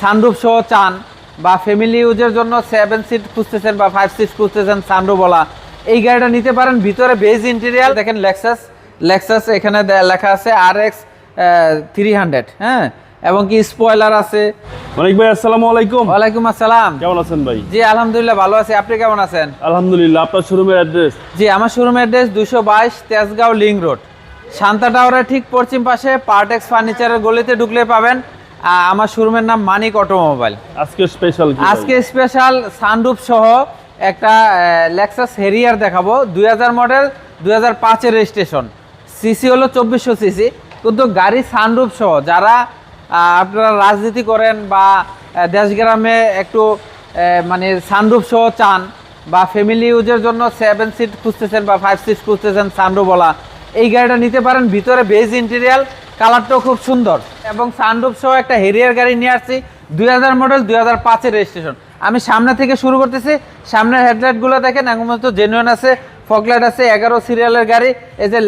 Sunroof সহ চান বা ফ্যামিলি ইউজের জন্য 7 সিট খুঁজতেছেন বা 5 সিট খুঁজতেছেন সানরুফ বলা, এই গাড়িটা নিতে পারেন। ভিতরে বেজ ইন্টেরিয়ার দেখেন, লেক্সাস এখানে লেখা আছে RX 300, হ্যাঁ, এবং কি স্পয়লার আছে। মানিক ভাই আসসালামু আলাইকুম। ওয়ালাইকুম আসসালাম। কেমন আছেন ভাই? জি আলহামদুলিল্লাহ ভালো আছি, আপনি কেমন আছেন? আলহামদুলিল্লাহ। আপনার শোরুমের অ্যাড্রেস? জি আমার showroom address 222 Tejgaon link road, Shanta টাওয়ারের ঠিক পশ্চিম পাশে পার্টেক্স ফার্নিচারের গলিতে ঢুকলে পাবেন। আমার শোরুমের নাম মানিক অটোমোবাইল। আজকে স্পেশাল কি? আজকে স্পেশাল সানরুফ সহ একটা লেক্সাস হেরিয়ার দেখাবো। 2000 মডেল, 2005-এর রেজিস্ট্রেশন, সিসি হলো 2400 সিসি। কিন্তু গাড়ি সানরুফ সহ, যারা আপনারা রাজনীতি করেন বা দেশগ্রামে একটু মানে সানরুফ সহ চান বা ফ্যামিলি ইউজের জন্য 7 সিট খুঁজতেছেন বা 5 সিট খুঁজতেছেন সানরুফ বলা, এই গাড়িটা নিতে পারেন। ভিতরে বেজ ইন্টেরিয়াল, কালারটাও খুব সুন্দর এবং সানরুফ সহ একটা হেরিয়ার গাড়ি নিয়ে আসছি। 2000 মডেল, 2005-এর রেজিস্ট্রেশন। আমি সামনে থেকে শুরু করতেছি। সামনের হেডলাইটগুলো দেখেন একদম তো জেনুইন আছে, ফগলাইট আছে, 11 সিরিয়ালের গাড়ি। এই যে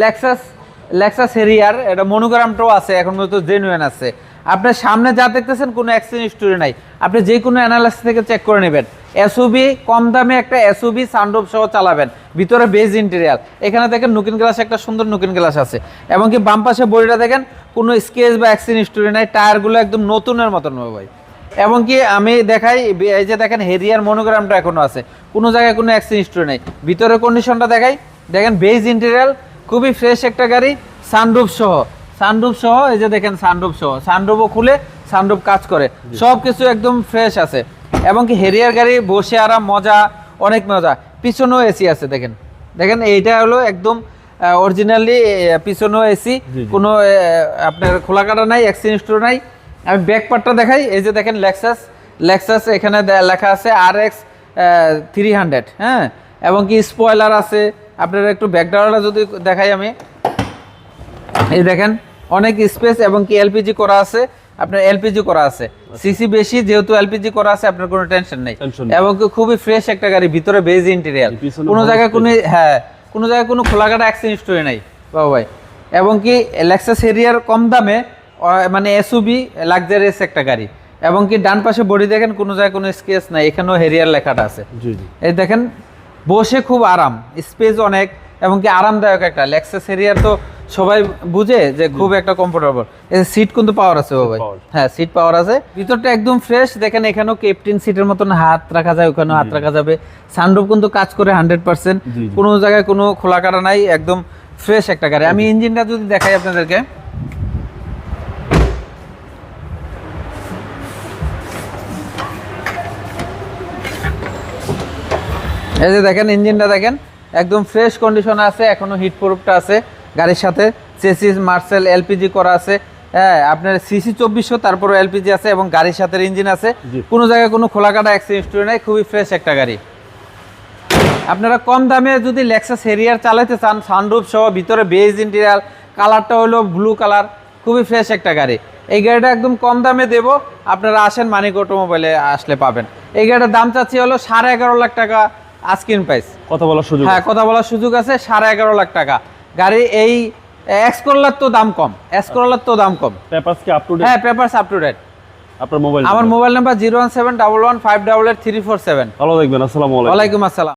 লেক্সাস হেরিয়ার, এটা মনোগ্রামটাও আছে, এখন মতো জেনুইন আছে। আপনার সামনে যা দেখতেছেন কোনো অ্যাক্সিডেন্ট হিস্টরি নাই, আপনি যে কোনো অ্যানালাইসিস থেকে চেক করে নেবেন। এসইউভি, কম দামে একটা এসইউভি সানরুফ সহ চালাবেন, ভিতরে বেজ ইন্টেরিয়াল। এখানে দেখেন নুকিন গ্লাস, একটা সুন্দর নুকিন গ্লাস আছে, এবং কি বাম পাশে বডিটা দেখেন কোনো স্কেচ বা অ্যাক্সিডেন্ট হিস্টরি নাই, টায়ারগুলো একদম নতুনের মতন ভাই। এবং কি আমি দেখাই, এই যে দেখেন হেরিয়ার মনোগ্রামটা এখনো আছে, কোনো জায়গায় কোনো অ্যাক্সিডেন্ট হিস্টরি নাই। ভিতরে কন্ডিশনটা দেখাই, দেখেন বেজ ইন্টেরিয়াল, খুবই ফ্রেশ একটা গাড়ি। সানরুফ সহ এই যে দেখেন সানরুফ সহ, সানরুফও খুলে, সানরুফ কাজ করে, সব কিছু একদম ফ্রেশ আছে। এবং কি হেরিয়ার গাড়ি বসে আরাম, মজা, অনেক মজা। পিছনেও এসি আছে, দেখেন এইটা হলো একদম অরিজিনালি পিছনেও এসি, কোনো আপনার খোলা কাটা নাই, অ্যাক্সিডেন্ট হিস্টরি নাই। আমি ব্যাক পার্টটা দেখাই, এই যে দেখেন লেক্সাস এখানে লেখা আছে RX 300, হ্যাঁ, এবং কি স্পয়লার আছে। আপনার একটু ব্যাকগ্রাউন্ডটা যদি দেখাই আমি, এই দেখেন অনেক স্পেস, এবং কি এলপিজি করা আছে, আপনার এলপিজি করা আছে, সিসি বেশি, যেহেতু এলপিজি করা আছে আপনার কোনো টেনশন নেই। এবং কি খুবই ফ্রেশ একটা গাড়ি, ভিতরে বেজ ইন্টেরিয়াল, কোনো জায়গায় কোনো খোলাকাটা অ্যাক্সিডেন্ট হিস্টরি নাই বাবু ভাই। এবং কি লেক্সাস হেরিয়ার কম দামে, মানে এসইউভি লাক্সারিয়াস একটা গাড়ি। এবং কি ডান পাশে বডি দেখেন কোনো জায়গায় কোনো স্কেচ নাই, এখানেও হেরিয়ার লেখাটা আছে। এই দেখেন বসে খুব আরাম, স্পেস অনেক, এবং কি আরামদায়ক একটা লেক্সাস হেরিয়ার তো সবাই বুঝে যে খুব একটা কমফোর্টেবল। এই সিট কিন্তু পাওয়ার আছে বাবা ভাই, হ্যাঁ সিট পাওয়ার আছে। ভিতরটা একদম ফ্রেশ, দেখেন এখানেও ক্যাপ্টেন সিটের মতন হাত রাখা যায়, ওখানেও হাত রাখা যাবে। সানরুফ কিন্তু কাজ করে 100%, কোনো জায়গায় কোনো খোলা কাটা নাই, একদম ফ্রেশ একটা গাড়ি। আমি ইঞ্জিনটা যদি দেখাই আপনাদেরকে, এই যে দেখেন ইঞ্জিনটা দেখেন একদম ফ্রেশ কন্ডিশনে আছে, এখনো হিট প্রুফটা আছে গাড়ির সাথে। চেসিস মার্সেল এলপিজি করা আছে, হ্যাঁ, আপনার সিসি 2400, তারপরে এলপিজি আছে, এবং গাড়ির সাথে ইঞ্জিন আছে, কোনো জায়গায় কোনো খোলাকাটা অ্যাক্সিডেন্ট হিস্টরি নাই, খুবই ফ্রেশ একটা গাড়ি। আপনারা কম দামে যদি লেক্সাস হেরিয়ার চালাতে চান, সানরুফ সহ, ভিতরে বেজ ইন্টেরিয়াল, কালারটা হলো ব্লু কালার, খুবই ফ্রেশ একটা গাড়ি। এই গাড়িটা একদম কম দামে দেবো, আপনারা আসেন মানিক অটোমোবাইলে, আসলে পাবেন। এই গাড়িটার দাম চাচ্ছি হলো 11.5 লাখ টাকা আস্কিং প্রাইস। কথা বলার সুযোগ? হ্যাঁ, কথা বলার সুযোগ আছে। 11.5 লাখ টাকা গাড়ি। এই এক্স করলার তো দাম কম, পেপারস কি আপ টু ডেট? হ্যাঁ, পেপারস আপ টু ডেট। আপনার মোবাইল? আমার মোবাইল নাম্বার 01711588347। ভালো থাকবেন, আসসালামু আলাইকুম। ওয়ালাইকুম আসসালাম।